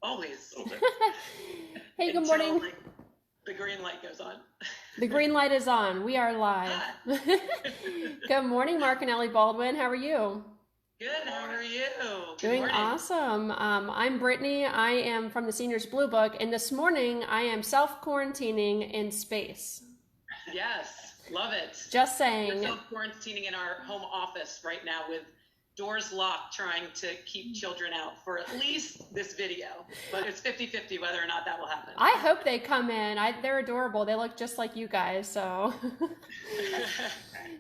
Always. Hey, good Until, morning. like, the green light goes on. The green light is on. We are live. Good morning, Mark and Elli Baldwin. How are you? Good. How are you? Good Doing morning. awesome. I'm Brittany. I am from the Seniors Blue Book, and this morning I am self-quarantining in space. Yes, love it. Just We're saying. self-quarantining in our home office right now with doors locked, trying to keep children out for at least this video. But it's 50-50 whether or not that will happen. I hope they come in. They're adorable. They look just like you guys. So,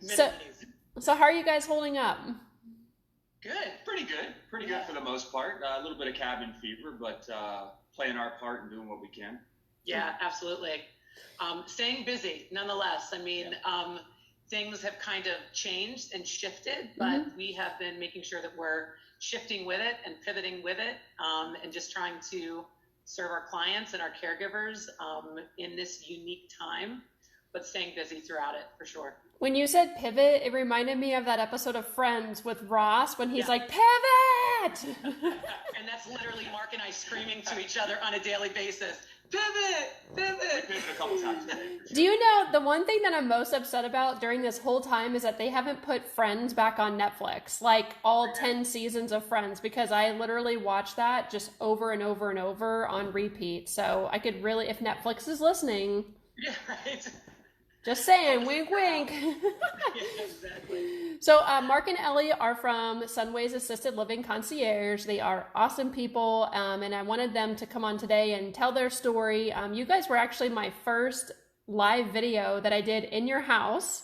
Minis. so how are you guys holding up? Good. Pretty good for the most part. A little bit of cabin fever, but playing our part and doing what we can. Yeah, absolutely. Staying busy nonetheless. I mean, things have kind of changed and shifted, but we have been making sure that we're shifting with it and pivoting with it, and just trying to serve our clients and our caregivers in this unique time, but staying busy throughout it for sure. When you said pivot, it reminded me of that episode of Friends with Ross when he's like, pivot! And that's literally Mark and I screaming to each other on a daily basis. Pivot! Pivot! We pivoted a couple times today. For sure. Do you know, the one thing that I'm most upset about during this whole time is that they haven't put Friends back on Netflix, like all 10 seasons of Friends, because I literally watched that just over and over and over on repeat. So I could really, if Netflix is listening, Yeah, right. just saying, wink, wink. Yeah, exactly. So Mark and Elli are from SunWays Assisted Living Concierge. They are awesome people, and I wanted them to come on today and tell their story. You guys were actually my first live video that I did in your house,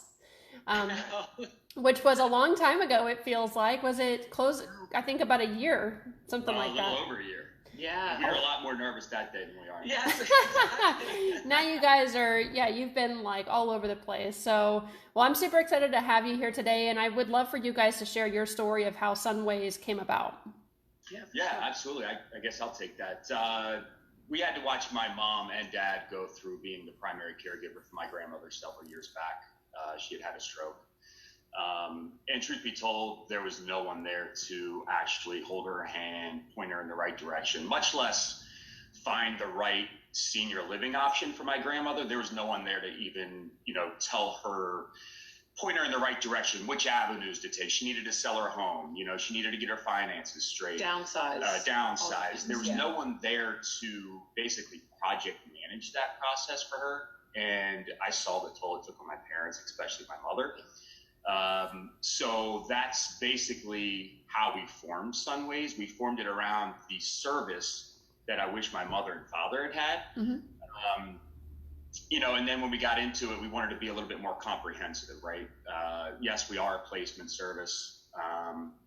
which was a long time ago, it feels like. Was it close, I think about a year, something like that. A little over a year. Yeah. We were a lot more nervous that day than we are now. Yes, exactly. Now you guys are, you've been like all over the place. So, well, I'm super excited to have you here today, and I would love for you guys to share your story of how SunWays came about. Yeah, absolutely. I guess I'll take that. We had to watch my mom and dad go through being the primary caregiver for my grandmother several years back. She had had a stroke. And truth be told, there was no one there to actually hold her hand, point her in the right direction, much less find the right senior living option for my grandmother. There was no one there to even, tell her, point her in the right direction, which avenues to take. She needed to sell her home. She needed to get her finances straight. Downsize. There was no one there to basically project manage that process for her. And I saw the toll it took on my parents, especially my mother. So that's basically how we formed SunWays. We formed it around the service that I wish my mother and father had. And then when we got into it, we wanted to be a little bit more comprehensive, right? Yes, we are a placement service,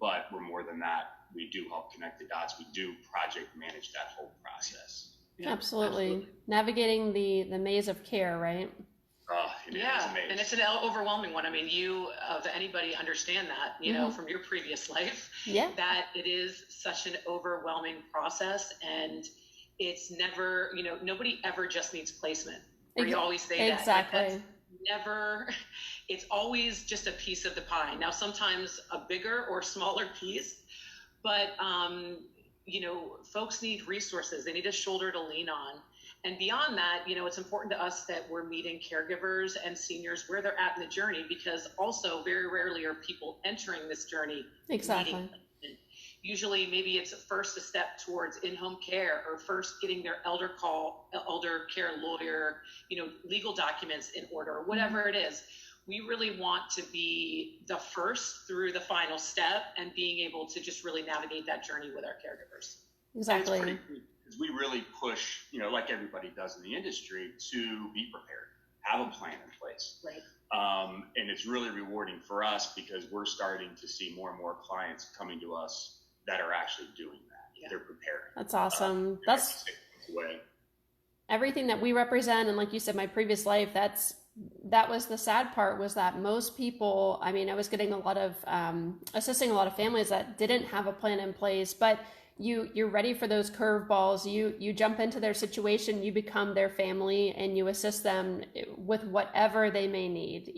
but we're more than that. We do help connect the dots. We do project manage that whole process. Yeah, absolutely. Navigating the maze of care, right? And it's an overwhelming one. I mean, you of anybody understand that, from your previous life, that it is such an overwhelming process, and it's never, nobody ever just needs placement. We always say that. Exactly. Like, that's never, it's always just a piece of the pie. Now, sometimes a bigger or smaller piece, but, folks need resources. They need a shoulder to lean on. And beyond that, it's important to us that we're meeting caregivers and seniors where they're at in the journey, because also very rarely are people entering this journey. Exactly. Usually maybe it's first a step towards in-home care, or first getting their elder care lawyer, legal documents in order, or whatever it is. We really want to be the first through the final step, and being able to just really navigate that journey with our caregivers. Exactly. And it's pretty cool, because we really push, like everybody does in the industry, to be prepared, have a plan in place. Right. And it's really rewarding for us, because we're starting to see more and more clients coming to us that are actually doing that. Yeah. They're preparing. That's awesome. That's everything that we represent. And like you said, my previous life, that was the sad part, was that most people, I mean, I was getting a lot of, assisting a lot of families that didn't have a plan in place, but you're ready for those curveballs. You jump into their situation, you become their family, and you assist them with whatever they may need.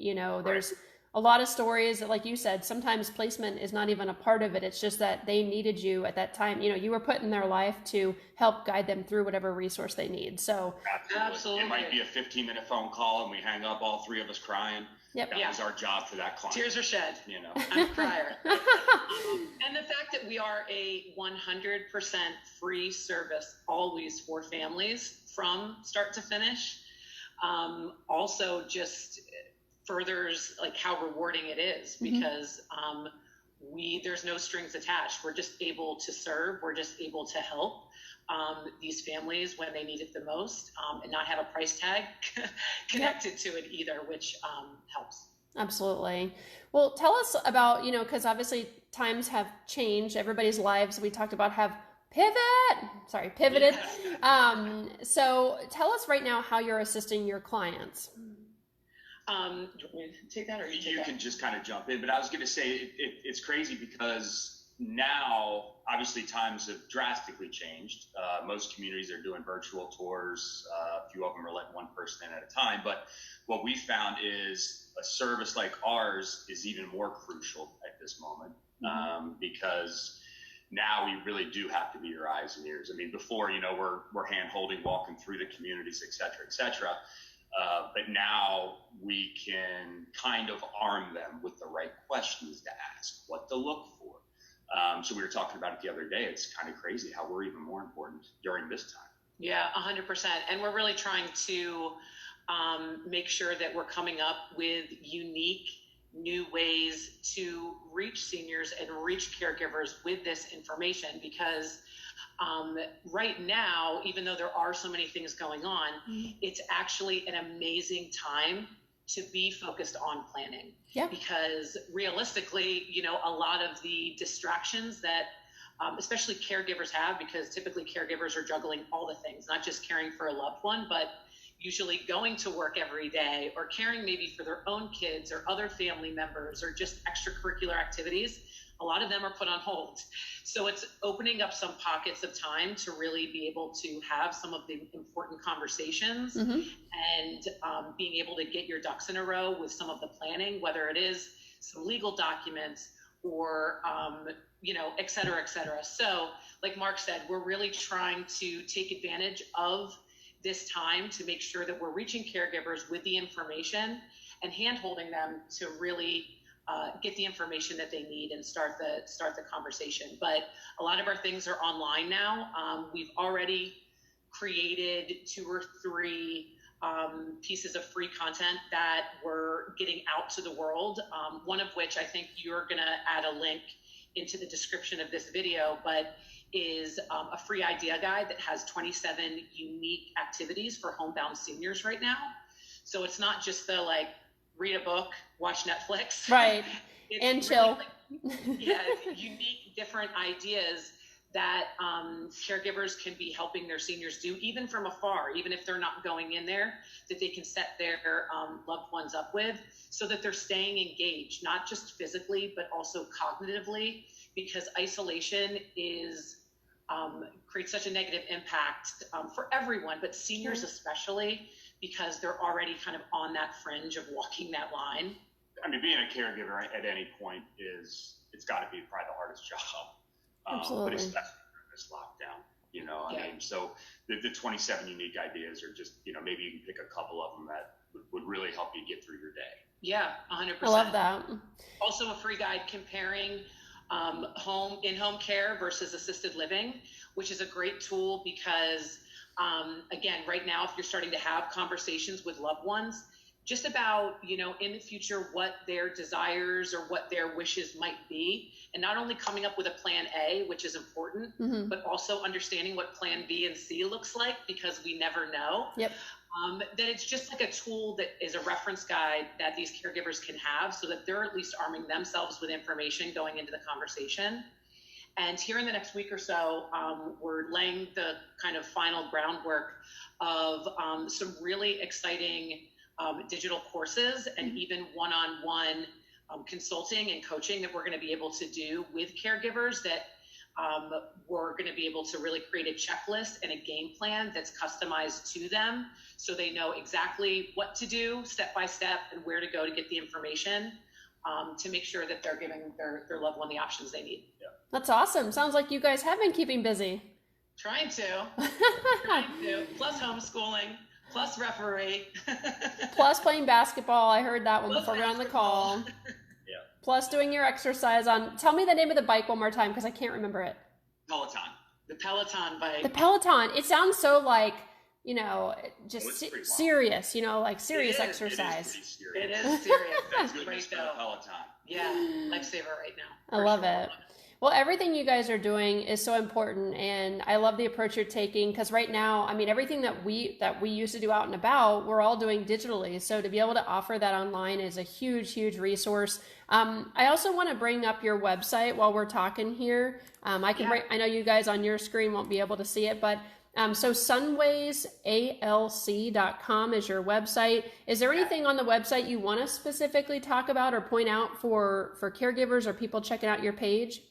There's a lot of stories, like you said, sometimes placement is not even a part of it. It's just that they needed you at that time. You know, you were put in their life to help guide them through whatever resource they need. So absolutely. It might be a 15-minute phone call and we hang up, all three of us crying. Yep. That was our job for that client. Tears are shed. You know, I'm a crier. And the fact that we are a 100% free service always for families from start to finish, also just furthers like how rewarding it is, because there's no strings attached. We're just able to serve. We're just able to help these families when they need it the most, and not have a price tag connected to it either, which helps. Absolutely. Well, tell us about, you know, because obviously times have changed. Everybody's lives, we talked about, have pivoted. Yeah. So tell us right now how you're assisting your clients. Do you want me to take that, or you can just kind of jump in? But I was going to say it's crazy because now obviously times have drastically changed. Most communities are doing virtual tours. A few of them are letting one person in at a time. But what we found is a service like ours is even more crucial at this moment, because now we really do have to be your eyes and ears. I mean, before, you know, we're hand holding, walking through the communities, et cetera, et cetera. But now we can kind of arm them with the right questions to ask, what to look for. So we were talking about it the other day. It's kind of crazy how we're even more important during this time. Yeah, 100%. And we're really trying to make sure that we're coming up with unique new ways to reach seniors and reach caregivers with this information, because right now, even though there are so many things going on, it's actually an amazing time to be focused on planning. Yeah. Because realistically, you know, a lot of the distractions that especially caregivers have, because typically caregivers are juggling all the things, not just caring for a loved one, but usually going to work every day, or caring maybe for their own kids or other family members, or just extracurricular activities. A lot of them are put on hold. So it's opening up some pockets of time to really be able to have some of the important conversations, and being able to get your ducks in a row with some of the planning, whether it is some legal documents or, you know, et cetera, et cetera. So like Mark said, we're really trying to take advantage of this time to make sure that we're reaching caregivers with the information and hand-holding them to really get the information that they need and start the conversation. But a lot of our things are online now. We've already created 2 or 3 pieces of free content that we're getting out to the world. One of which I think you're going to add a link into the description of this video, but is a free idea guide that has 27 unique activities for homebound seniors right now. So it's not just the like read a book, watch Netflix, right? And chill. Unique, different ideas that caregivers can be helping their seniors do, even from afar, even if they're not going in there, that they can set their loved ones up with, so that they're staying engaged, not just physically, but also cognitively, because isolation is creates such a negative impact for everyone, but seniors especially, because they're already kind of on that fringe of walking that line. I mean, being a caregiver at any point it's got to be probably the hardest job. Absolutely. But especially during this lockdown, you know, I mean, so the 27 unique ideas are just, you know, maybe you can pick a couple of them that would really help you get through your day. Yeah, 100%. I love that. Also a free guide comparing home care versus assisted living, which is a great tool because, again, right now, if you're starting to have conversations with loved ones, just about, you know, in the future, what their desires or what their wishes might be, and not only coming up with a plan A, which is important, but also understanding what plan B and C looks like, because we never know. Yep. That it's just like a tool that is a reference guide that these caregivers can have, so that they're at least arming themselves with information going into the conversation. And here in the next week or so, we're laying the kind of final groundwork of some really exciting digital courses and even one-on-one consulting and coaching that we're going to be able to do with caregivers, that we're going to be able to really create a checklist and a game plan that's customized to them, so they know exactly what to do step by step and where to go to get the information. to make sure that they're giving their loved one the options they need. Yeah. That's awesome. Sounds like you guys have been keeping busy. Trying to. Plus homeschooling, plus referee. Plus playing basketball. I heard that one Plus before we were on the basketball. call. Yeah. Plus doing your exercise on, tell me the name of the bike one more time because I can't remember it. Peloton. The Peloton bike. The Peloton. It sounds so like, you know, just it's pretty wild. serious, you know, like serious It is. exercise. It is serious. That's Great goodness for though. the Peloton. Yeah, lifesaver right now. I for love sure. it. Well, everything you guys are doing is so important, and I love the approach you're taking because right now, I mean, everything that we used to do out and about, we're all doing digitally. So to be able to offer that online is a huge, huge resource. I also want to bring up your website while we're talking here. I know you guys on your screen won't be able to see it, but so SunWaysALC.com is your website. Is there anything on the website you want to specifically talk about or point out for caregivers or people checking out your page?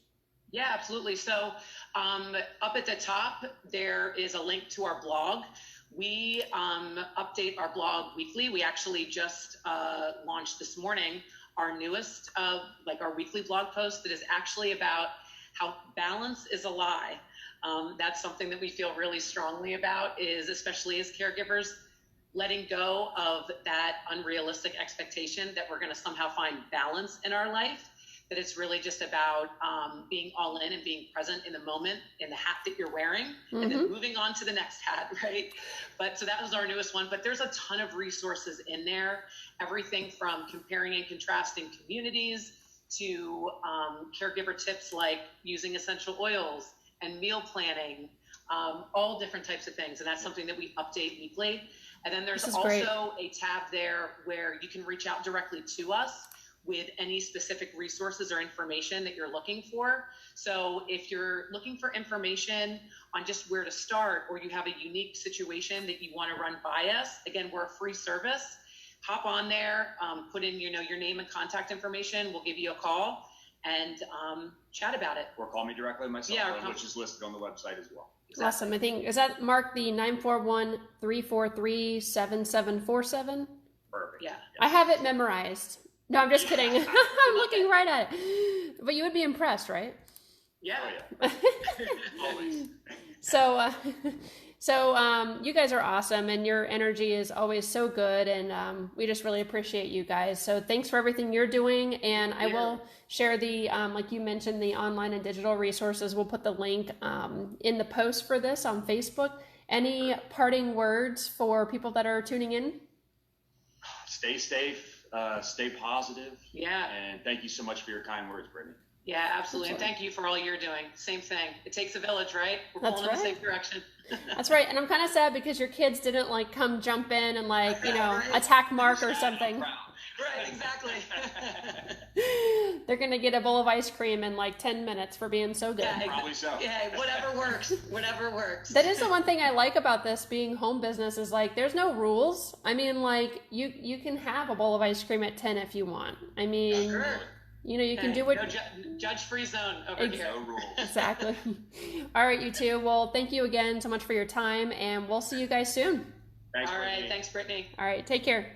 Yeah, absolutely. So up at the top, there is a link to our blog. We update our blog weekly. We actually just launched this morning our newest, our weekly blog post that is actually about how balance is a lie. That's something that we feel really strongly about, is especially as caregivers, letting go of that unrealistic expectation that we're going to somehow find balance in our life, that it's really just about being all in and being present in the moment, in the hat that you're wearing, and then moving on to the next hat, right? But so that was our newest one, but there's a ton of resources in there, everything from comparing and contrasting communities to caregiver tips like using essential oils and meal planning, all different types of things. And that's something that we update weekly. And then there's also a tab there where you can reach out directly to us with any specific resources or information that you're looking for. So if you're looking for information on just where to start, or you have a unique situation that you want to run by us, again, we're a free service. Hop on there, put in your name and contact information. We'll give you a call and chat about it. Or call me directly myself, which is listed on the website as well. Exactly. Awesome. I think, is that Mark the 941-343-7747? Perfect. Yeah. I have it memorized. No, I'm just kidding. I'm looking right at it. But you would be impressed, right? Yeah. Oh, yeah. Always. So you guys are awesome, and your energy is always so good, and we just really appreciate you guys. So thanks for everything you're doing, and I will share the, like you mentioned, the online and digital resources. We'll put the link in the post for this on Facebook. Any parting words for people that are tuning in? Stay safe. Stay positive. Yeah. And thank you so much for your kind words, Brittany. Yeah, absolutely. And thank you for all you're doing. Same thing. It takes a village, right? We're That's pulling in the right. same direction. That's right. And I'm kind of sad because your kids didn't come jump in and attack Mark or something. Right, exactly. They're going to get a bowl of ice cream in 10 minutes for being so good. Yeah, Probably so. Yeah, whatever works. Whatever works. That is the one thing I like about this being home business is there's no rules. I mean, you can have a bowl of ice cream at 10 if you want. I mean, Sure. You can do what. No judge-free zone over here. No rules. Exactly. All right, you two. Well, thank you again so much for your time, and we'll see you guys soon. Thanks, All Brittany. right. Thanks, Brittany. All right, take care.